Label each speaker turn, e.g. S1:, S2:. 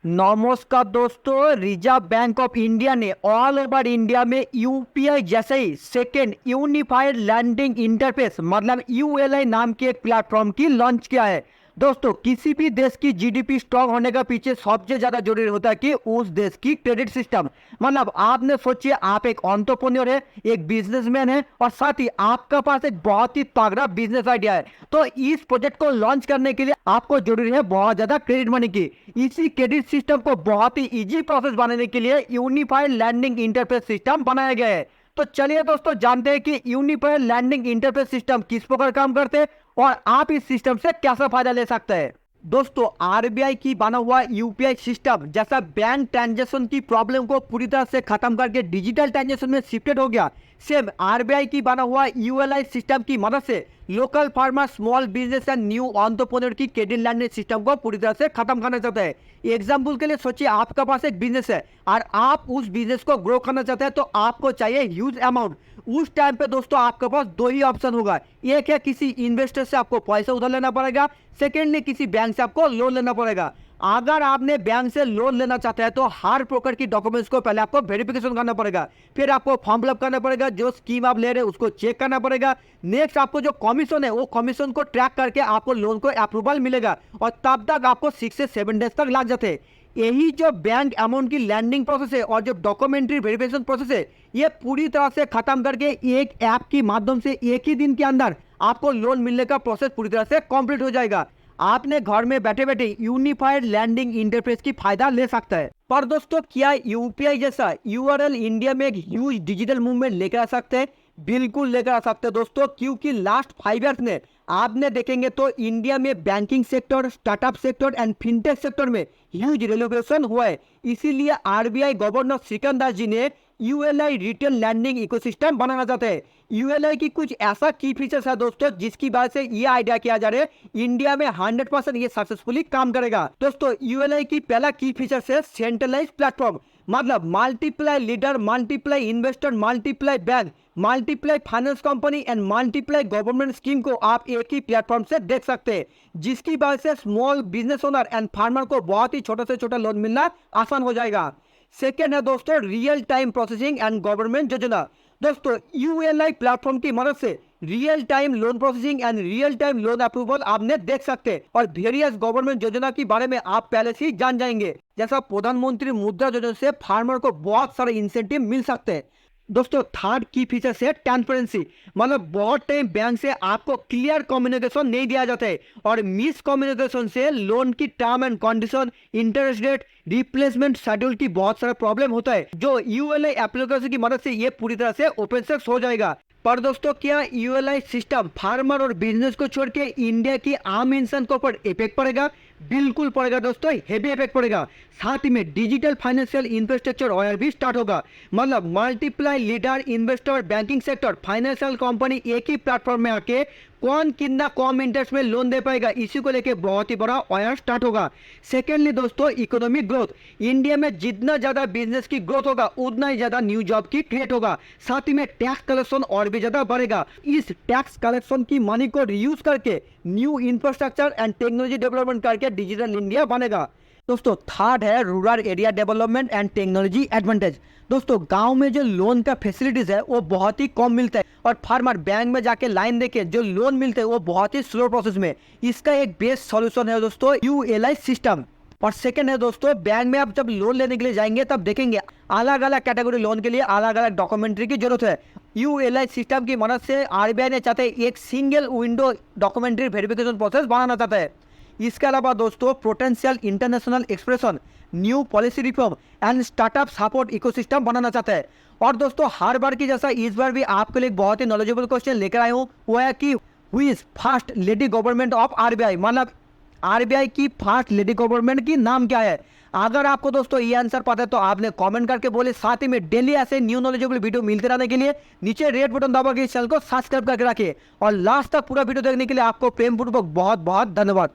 S1: नमस्कार दोस्तों, reserve bank of India ने ऑल ओवर इंडिया में यूपीआई जैसे ही सेकेंड यूनिफाइड लैंडिंग इंटरफेस मतलब यूएलआई नाम के एक प्लेटफॉर्म की लॉन्च किया है। दोस्तों, किसी भी देश की जीडीपी स्ट्रांग होने का पीछे सबसे ज्यादा जरूरी होता है कि उस देश की क्रेडिट सिस्टम। मतलब आपने सोचिए, आप एक एंटरप्रेन्योर है, एक बिजनेसमैन है और साथ ही आपका पास एक बहुत ही तगड़ा बिजनेस आइडिया है। तो इस प्रोजेक्ट को लॉन्च करने के लिए आपको जरूरी है बहुत ज्यादा क्रेडिट मनी की। इसी क्रेडिट सिस्टम को बहुत ही इजी प्रोसेस बनाने के लिए यूनिफाइड लैंडिंग इंटरफेस सिस्टम बनाया गया है। तो चलिए दोस्तों, जानते हैं कि यूनिफाइड लैंडिंग इंटरफेस सिस्टम किस प्रकार काम करते हैं और आप इस सिस्टम से कैसा फायदा ले सकते हैं। दोस्तों, आरबीआई की बना हुआ यूपीआई सिस्टम जैसा बैंक ट्रांजैक्शन की प्रॉब्लम को पूरी तरह से खत्म करके डिजिटल ट्रांजैक्शन में शिफ्टेड हो गया, सेम आरबीआई की बना हुआ यूएलआई सिस्टम की मदद से local farmer, small business and new entrepreneur की क्रेडिट लैंडिंग सिस्टम को पूरी तरह से खत्म करना चाहते हैं। एग्जाम्पल के लिए सोचिए, आपका पास एक बिजनेस है और आप उस बिजनेस को ग्रो करना चाहते हैं, तो आपको चाहिए ह्यूज अमाउंट। उस टाइम पे दोस्तों आपके पास दो ही ऑप्शन होगा, एक है किसी इन्वेस्टर से आपको पैसा उधार लेना पड़ेगा, सेकेंडली किसी बैंक से आपको लोन लेना पड़ेगा। अगर आपने बैंक से लोन लेना चाहते हैं तो हर प्रकार की डॉक्यूमेंट्स को पहले आपको वेरिफिकेशन करना पड़ेगा, फिर आपको फॉर्म फिलअप करना पड़ेगा, जो स्कीम आप ले रहे हैं उसको चेक करना पड़ेगा। नेक्स्ट आपको जो कमीशन है वो कमीशन को ट्रैक करके आपको लोन को अप्रूवल मिलेगा और तब तक आपको 6 से 7 डेज तक लग जाते हैं। यही जो बैंक अमाउंट की लैंडिंग प्रोसेस है और जो डॉक्यूमेंट्री वेरिफिकेशन प्रोसेस है, ये पूरी तरह से खत्म करके एक ऐप के माध्यम से एक ही दिन के अंदर आपको लोन मिलने का प्रोसेस पूरी तरह से कंप्लीट हो जाएगा। आपने घर में बैठे बैठे यूनिफाइड लैंडिंग इंटरफेस की फायदा ले सकता है। पर दोस्तों, क्या यूपीआई जैसा यूआरएल इंडिया में एक ह्यूज डिजिटल मूवमेंट लेकर आ सकते हैं? बिल्कुल लेकर आ सकते हैं दोस्तों, क्योंकि लास्ट 5 ईयर्स में आपने देखेंगे तो इंडिया में banking sector, startup sector and fintech sector में ह्यूज रेलोवेशन हुआ है। इसीलिए आरबीआई गवर्नर श्रीकांत दास जी ने यूएलआई रिटेल लैंडिंग इकोसिस्टम बनाना चाहते हैं। यूएलआई की कुछ ऐसा की फीचर्स है दोस्तों, जिसकी वजह से ये आइडिया किया जा रहा है इंडिया में 100% ये सक्सेसफुली काम करेगा। दोस्तों, यूएलआई की पहला की फीचर्स है सेंट्रलाइज प्लेटफॉर्म, मतलब multiply leader, multiply investor, multiply bank, multiply finance company and multiply government scheme को आप एक ही प्लेटफॉर्म से देख सकते हैं, जिसकी वजह से small business owner and farmer को बहुत ही छोटा से छोटा लोन मिलना आसान हो जाएगा। सेकेंड है दोस्तों real time processing and government योजना। दोस्तों, यूएलआई प्लेटफॉर्म की मदद से real time loan processing and real time loan approval आपने देख सकते हैं और वेरियस गवर्नमेंट योजना के बारे में आप पहले से ही जान जाएंगे। जैसा प्रधानमंत्री मुद्रा योजना से फार्मर को बहुत सारे इंसेंटिव मिल सकते हैं। दोस्तों, थर्ड की फीचर है ट्रांसपेरेंसी, मतलब बहुत टाइम बैंक से आपको क्लियर कम्युनिकेशन नहीं दिया जाता है और मिस कम्युनिकेशन से लोन की term and condition, interest rate, replacement schedule की बहुत सारा प्रॉब्लम होता है, जो यूएलआई एप्लीकेशन की मदद से ये पूरी तरह से ओपन सोर्स हो जाएगा। पर दोस्तों, क्या यूएलआई सिस्टम फार्मर और बिजनेस को छोड़ के इंडिया की आम इंसान के ऊपर इफेक्ट पड़ेगा? बिल्कुल पड़ेगा दोस्तों, हेवी इफेक्ट पड़ेगा। साथ ही में डिजिटल फाइनेंशियल इंफ्रास्ट्रक्चर ऑयल भी स्टार्ट होगा, मतलब multiply leader, investor, banking sector, financial company एक ही प्लेटफॉर्म में आके कौन कितना कम इंटरेस्ट में लोन दे पाएगा, इसी को लेके बहुत ही बड़ा ऑयल स्टार्ट होगा। सेकेंडली दोस्तों, इकोनॉमिक ग्रोथ, इंडिया में जितना ज्यादा बिजनेस की ग्रोथ होगा उतना ही ज्यादा न्यू जॉब की क्रिएट होगा। साथ ही में टैक्स कलेक्शन और भी ज्यादा बढ़ेगा। इस टैक्स कलेक्शन की मनी को रीयूज करके new infrastructure and technology development करके डिजिटल इंडिया बनेगा। दोस्तों, थर्ड है rural area development and technology advantage. दोस्तों, गांव में जो लोन का फैसिलिटीज है वो बहुत ही कम मिलता है और फार्मर बैंक में जाके लाइन देके जो लोन मिलते हैं वो बहुत ही स्लो प्रोसेस में। इसका एक बेस्ट सॉल्यूशन है दोस्तों यूएलआई सिस्टम। और सेकंड है दोस्तों, बैंक में आप जब लोन लेने के लिए जाएंगे तब देखेंगे अलग अलग कैटेगरी लोन के लिए अलग अलग डॉक्यूमेंट्री की जरूरत है। यूएलआई सिस्टम की मदद से आरबीआई ने चाहते एक single window documentary verification process बनाना चाहता है। इसके अलावा दोस्तों, potential international expression, new policy reform and startup support ecosystem बनाना चाहता है। और दोस्तों, हर बार की जैसा इस बार भी आपके लिए बहुत ही नॉलेजेबल क्वेश्चन लेकर आया हूँ, वो है कि who is first lady government of RBI, मतलब आरबीआई की फर्स्ट लेडी गवर्नमेंट की नाम क्या है? अगर आपको दोस्तों ये आंसर पता है तो आपने कमेंट करके बोले। साथ ही में डेली ऐसे न्यू नॉलेजेबल वीडियो मिलते रहने के लिए नीचे रेड बटन दबा के इस चैनल को सब्सक्राइब करके रखिए और लास्ट तक पूरा वीडियो देखने के लिए आपको प्रेमपूर्वक बहुत बहुत धन्यवाद।